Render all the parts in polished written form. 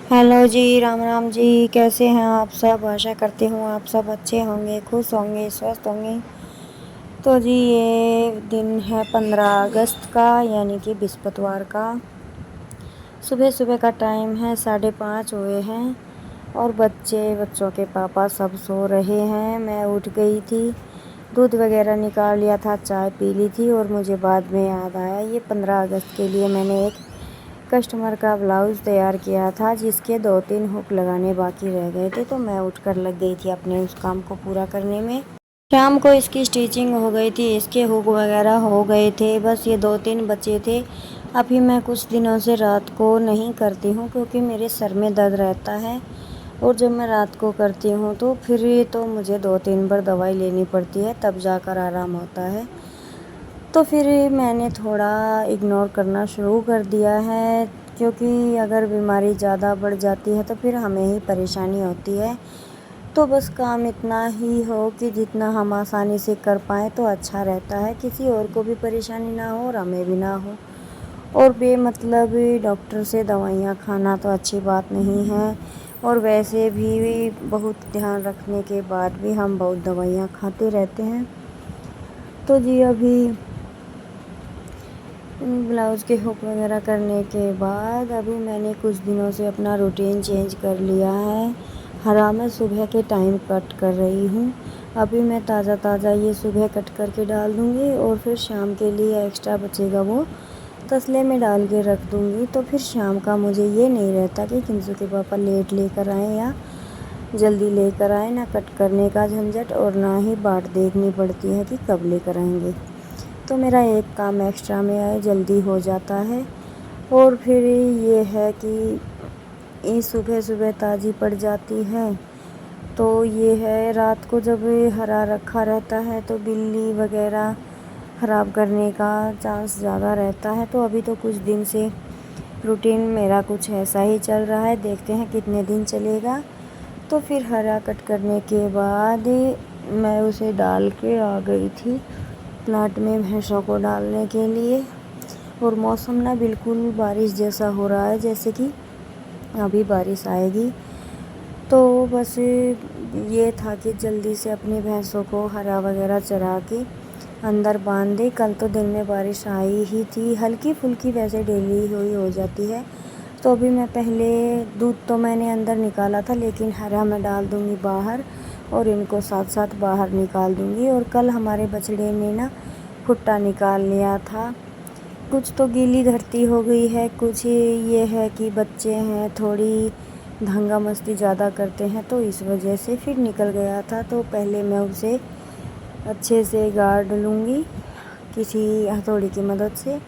Hello जी, राम राम जी। कैसे हैं आप सब? आशा करती हूँ आप सब अच्छे होंगे, खुश होंगे, स्वस्थ होंगे। तो जी ये दिन है 15 अगस्त का, यानी कि बृहस्पतिवार का। सुबह सुबह का टाइम है, 5:30 हुए हैं और बच्चों के पापा सब सो रहे हैं। मैं उठ गई थी, दूध वगैरह निकाल लिया था, चाय पी ली थी और मुझे बाद में याद आया ये 15 अगस्त के लिए मैंने एक कस्टमर का ब्लाउज़ तैयार किया था जिसके 2-3 हुक लगाने बाकी रह गए थे। तो मैं उठकर लग गई थी अपने उस काम को पूरा करने में। शाम को इसकी स्टिचिंग हो गई थी, इसके हुक वगैरह हो गए थे, बस ये 2-3 बचे थे। अभी मैं कुछ दिनों से रात को नहीं करती हूँ क्योंकि मेरे सर में दर्द रहता है और जब मैं रात को करती हूँ तो फिर तो मुझे 2-3 बार दवाई लेनी पड़ती है, तब जाकर आराम होता है। तो फिर मैंने थोड़ा इग्नोर करना शुरू कर दिया है क्योंकि अगर बीमारी ज़्यादा बढ़ जाती है तो फिर हमें ही परेशानी होती है। तो बस काम इतना ही हो कि जितना हम आसानी से कर पाएँ तो अच्छा रहता है, किसी और को भी परेशानी ना हो और हमें भी ना हो। और बेमतलब डॉक्टर से दवाइयाँ खाना तो अच्छी बात नहीं है और वैसे भी बहुत ध्यान रखने के बाद भी हम बहुत दवाइयाँ खाते रहते हैं। तो जी अभी ब्लाउज़ के हुक वगैरह करने के बाद अभी मैंने कुछ दिनों से अपना रूटीन चेंज कर लिया है। हरा मैं सुबह के टाइम कट कर रही हूँ। अभी मैं ताज़ा ये सुबह कट करके डाल दूँगी और फिर शाम के लिए एक्स्ट्रा बचेगा वो तसले में डाल के रख दूँगी। तो फिर शाम का मुझे ये नहीं रहता कि किंजू के पापा लेट लेकर आएँ या जल्दी लेकर आएँ, ना कट करने का झंझट और ना ही बाट देखनी पड़ती है कि कब लेकर आएंगे। तो मेरा एक काम एक्स्ट्रा में आए जल्दी हो जाता है। और फिर ये है कि ये सुबह सुबह ताज़ी पड़ जाती है। तो ये है रात को जब हरा रखा रहता है तो बिल्ली वगैरह ख़राब करने का चांस ज़्यादा रहता है। तो अभी तो कुछ दिन से रूटीन मेरा कुछ ऐसा ही चल रहा है, देखते हैं कितने दिन चलेगा। तो फिर हरा कट करने के बाद मैं उसे डाल के आ गई थी प्लाट में भैंसों को डालने के लिए। और मौसम ना बिल्कुल बारिश जैसा हो रहा है, जैसे कि अभी बारिश आएगी। तो बस ये था कि जल्दी से अपनी भैंसों को हरा वगैरह चरा के अंदर बांध दे। कल तो दिन में बारिश आई ही थी, हल्की फुल्की वैसे डेली हुई हो जाती है। तो अभी मैं पहले दूध तो मैंने अंदर निकाला था, लेकिन हरा मैं डाल दूँगी बाहर और इनको साथ साथ बाहर निकाल दूँगी। और कल हमारे बछड़े ने ना फुट्टा निकाल लिया था। कुछ तो गीली धरती हो गई है, कुछ ये है कि बच्चे हैं थोड़ी दंगा मस्ती ज़्यादा करते हैं, तो इस वजह से फिर निकल गया था। तो पहले मैं उसे अच्छे से गाड़ लूँगी किसी हथौड़ी की मदद से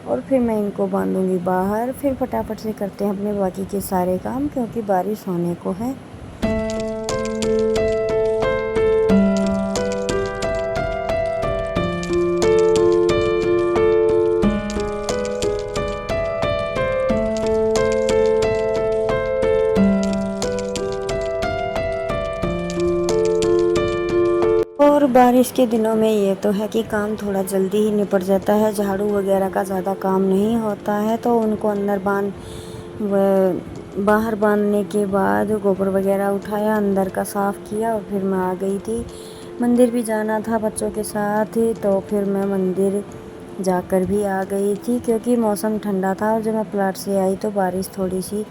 और फिर मैं इनको बांधूँगी बाहर। फिर फटाफट से करते हैं अपने बाकी के सारे काम क्योंकि बारिश होने को है। और बारिश के दिनों में ये तो है कि काम थोड़ा जल्दी ही निपट जाता है, झाड़ू वगैरह का ज़्यादा काम नहीं होता है। तो उनको अंदर बाहर बांधने के बाद गोबर वगैरह उठाया, अंदर का साफ़ किया और फिर मैं आ गई थी। मंदिर भी जाना था बच्चों के साथ, तो फिर मैं मंदिर जाकर भी आ गई थी क्योंकि मौसम ठंडा था। और जब मैं प्लाट से आई तो बारिश थोड़ी सी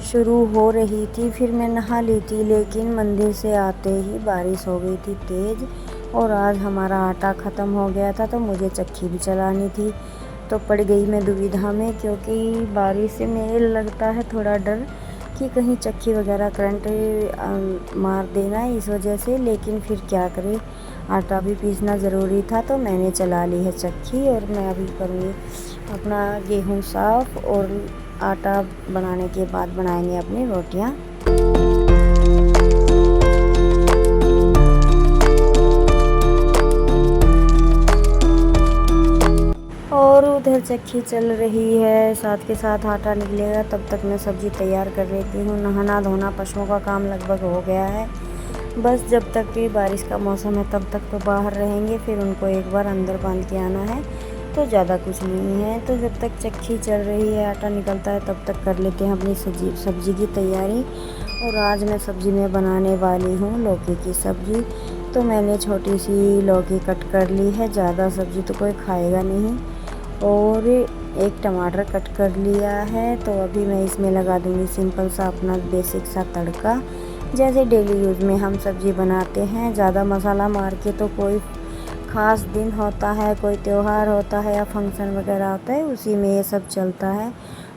शुरू हो रही थी। फिर मैं नहा ली थी, लेकिन मंदिर से आते ही बारिश हो गई थी तेज़। और आज हमारा आटा ख़त्म हो गया था तो मुझे चक्की भी चलानी थी। तो पड़ गई मैं दुविधा में क्योंकि बारिश में लगता है थोड़ा डर कि कहीं चक्की वगैरह करंट मार देना, इस वजह से। लेकिन फिर क्या करें, आटा भी पीसना ज़रूरी था तो मैंने चला ली है चक्की। और मैं अभी करूँगी अपना गेहूँ साफ़ और आटा बनाने के बाद बनाएंगे अपनी रोटियाँ। और उधर चक्की चल रही है, साथ के साथ आटा निकलेगा, तब तक मैं सब्ज़ी तैयार कर लेती हूँ। नहाना धोना पशुओं का काम लगभग हो गया है। बस जब तक भी बारिश का मौसम है तब तक तो बाहर रहेंगे, फिर उनको एक बार अंदर बांध के आना है। तो ज़्यादा कुछ नहीं है। तो जब तक चक्की चल रही है, आटा निकलता है, तब तक कर लेते हैं अपनी सब्ज़ी की तैयारी। और आज मैं सब्ज़ी में बनाने वाली हूँ लौकी की सब्ज़ी। तो मैंने छोटी सी लौकी कट कर ली है, ज़्यादा सब्ज़ी तो कोई खाएगा नहीं। और एक टमाटर कट कर लिया है। तो अभी मैं इसमें लगा दूँगी सिंपल सा अपना बेसिक सा तड़का, जैसे डेली यूज़ में हम सब्ज़ी बनाते हैं। ज़्यादा मसाला मार के तो कोई ख़ास दिन होता है, कोई त्यौहार होता है या फंक्शन वगैरह होता है, उसी में ये सब चलता है।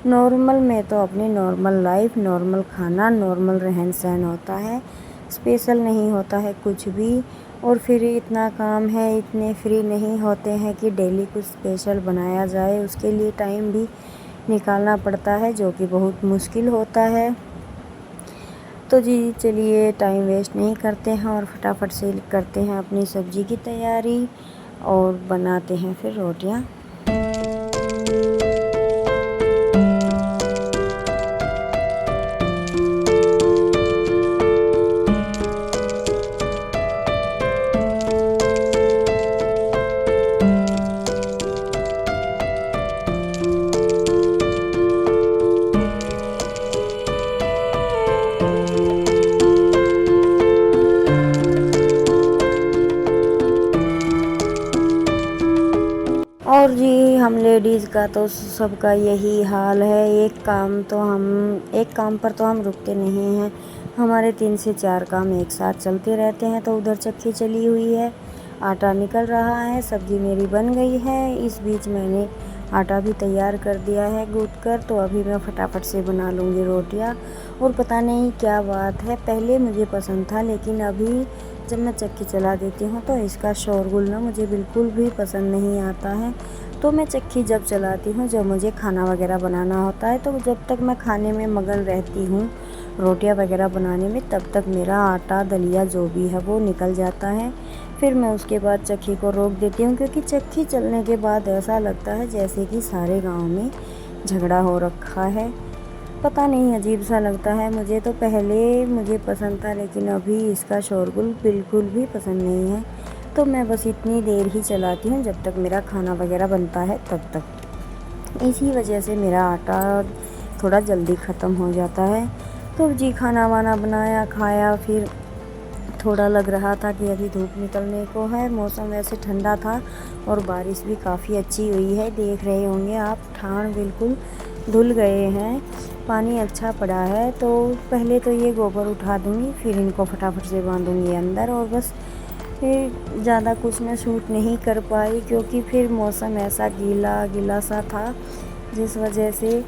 नॉर्मल में तो अपनी नॉर्मल लाइफ, नॉर्मल खाना, नॉर्मल रहन सहन होता है, स्पेशल नहीं होता है कुछ भी। और फिर इतना काम है, इतने फ्री नहीं होते हैं कि डेली कुछ स्पेशल बनाया जाए, उसके लिए टाइम भी निकालना पड़ता है, जो कि बहुत मुश्किल होता है। तो जी चलिए टाइम वेस्ट नहीं करते हैं और फटाफट से करते हैं अपनी सब्ज़ी की तैयारी और बनाते हैं फिर रोटियां। और जी हम लेडीज़ का तो सबका यही हाल है, एक काम पर तो हम रुकते नहीं हैं। हमारे 3 से 4 काम एक साथ चलते रहते हैं। तो उधर चक्की चली हुई है, आटा निकल रहा है, सब्ज़ी मेरी बन गई है। इस बीच मैंने आटा भी तैयार कर दिया है गूँथ कर। तो अभी मैं फटाफट से बना लूँगी रोटियाँ। और पता नहीं क्या बात है, पहले मुझे पसंद था, लेकिन अभी जब मैं चक्की चला देती हूँ तो इसका शोरगुल ना मुझे बिल्कुल भी पसंद नहीं आता है। तो मैं चक्की जब चलाती हूँ, जब मुझे खाना वगैरह बनाना होता है, तो जब तक मैं खाने में मगन रहती हूँ, रोटियाँ वगैरह बनाने में, तब तक मेरा आटा दलिया जो भी है वो निकल जाता है। फिर मैं उसके बाद चक्की को रोक देती हूँ, क्योंकि चक्की चलने के बाद ऐसा लगता है जैसे कि सारे गाँव में झगड़ा हो रखा है। पता नहीं अजीब सा लगता है मुझे। तो पहले मुझे पसंद था, लेकिन अभी इसका शोरगुल बिल्कुल भी पसंद नहीं है। तो मैं बस इतनी देर ही चलाती हूँ जब तक मेरा खाना वगैरह बनता है तब तक। इसी वजह से मेरा आटा थोड़ा जल्दी ख़त्म हो जाता है। तो जी खाना वाना बनाया, खाया, फिर थोड़ा लग रहा था कि अभी धूप निकलने को है। मौसम वैसे ठंडा था और बारिश भी काफ़ी अच्छी हुई है, देख रहे होंगे आप, ठान बिल्कुल धुल गए हैं, पानी अच्छा पड़ा है। तो पहले तो ये गोबर उठा दूँगी, फिर इनको फटाफट से बांधूँगी अंदर। और बस फिर ज़्यादा कुछ मैं शूट नहीं कर पाई, क्योंकि फिर मौसम ऐसा गीला गीला सा था, जिस वजह से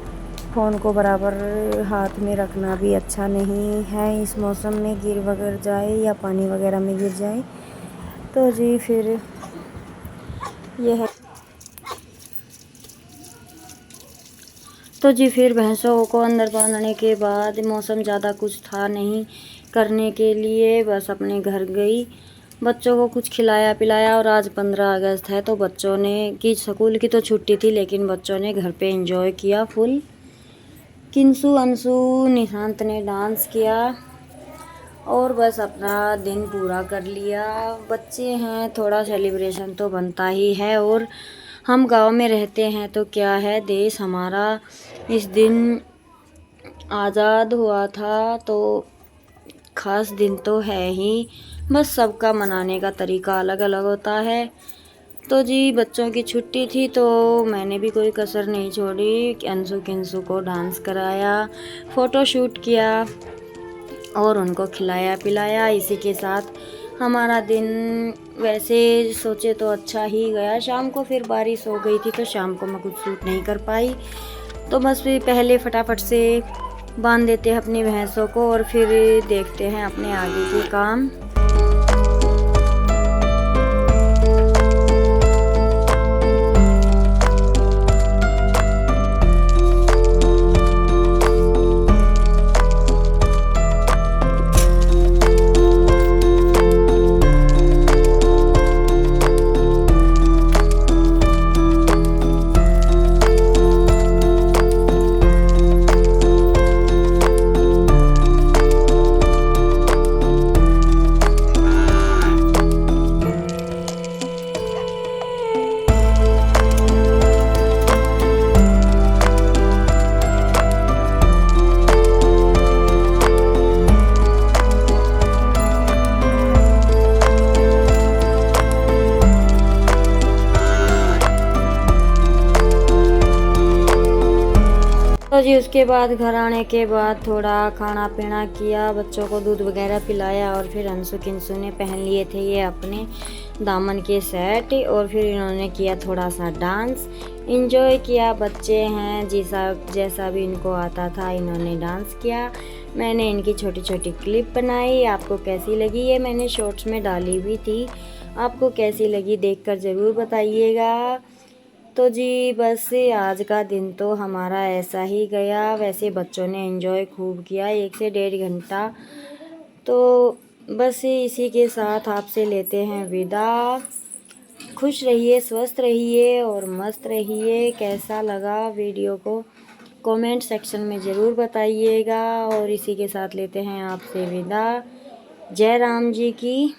फ़ोन को बराबर हाथ में रखना भी अच्छा नहीं है। इस मौसम में गिर वगैरह जाए या पानी वगैरह में गिर जाए तो जी फिर यह है। तो जी फिर भैंसों को अंदर बांधने के बाद मौसम ज़्यादा कुछ था नहीं करने के लिए, बस अपने घर गई, बच्चों को कुछ खिलाया पिलाया। और आज 15 अगस्त है, तो बच्चों ने की स्कूल की तो छुट्टी थी, लेकिन बच्चों ने घर पे एंजॉय किया फुल। किंसु, अंशु, निशांत ने डांस किया और बस अपना दिन पूरा कर लिया। बच्चे हैं, थोड़ा सेलिब्रेशन तो बनता ही है। और हम गांव में रहते हैं तो क्या है, देश हमारा इस दिन आज़ाद हुआ था, तो ख़ास दिन तो है ही, बस सबका मनाने का तरीका अलग अलग होता है। तो जी बच्चों की छुट्टी थी, तो मैंने भी कोई कसर नहीं छोड़ी, अंशु किंसु को डांस कराया, फ़ोटो शूट किया और उनको खिलाया पिलाया। इसी के साथ हमारा दिन वैसे सोचे तो अच्छा ही गया। शाम को फिर बारिश हो गई थी, तो शाम को मैं कुछ शूट नहीं कर पाई। तो बस फिर पहले फटाफट से बांध देते हैं अपनी भैंसों को और फिर देखते हैं अपने आगे के काम। जी उसके बाद घर आने के बाद थोड़ा खाना पीना किया, बच्चों को दूध वगैरह पिलाया और फिर अंशु किंशु ने पहन लिए थे ये अपने दामन के सेट और फिर इन्होंने किया थोड़ा सा डांस, इंजॉय किया। बच्चे हैं जैसा भी इनको आता था इन्होंने डांस किया। मैंने इनकी छोटी छोटी क्लिप बनाई। आपको कैसी लगी ये मैंने शॉर्ट्स में डाली हुई थी, आपको कैसी लगी देखकर ज़रूर बताइएगा। तो जी बस आज का दिन तो हमारा ऐसा ही गया। वैसे बच्चों ने एंजॉय खूब किया 1 से 1.5 घंटा। तो बस इसी के साथ आपसे लेते हैं विदा। खुश रहिए, स्वस्थ रहिए और मस्त रहिए। कैसा लगा वीडियो को कमेंट सेक्शन में ज़रूर बताइएगा। और इसी के साथ लेते हैं आपसे विदा। जय राम जी की।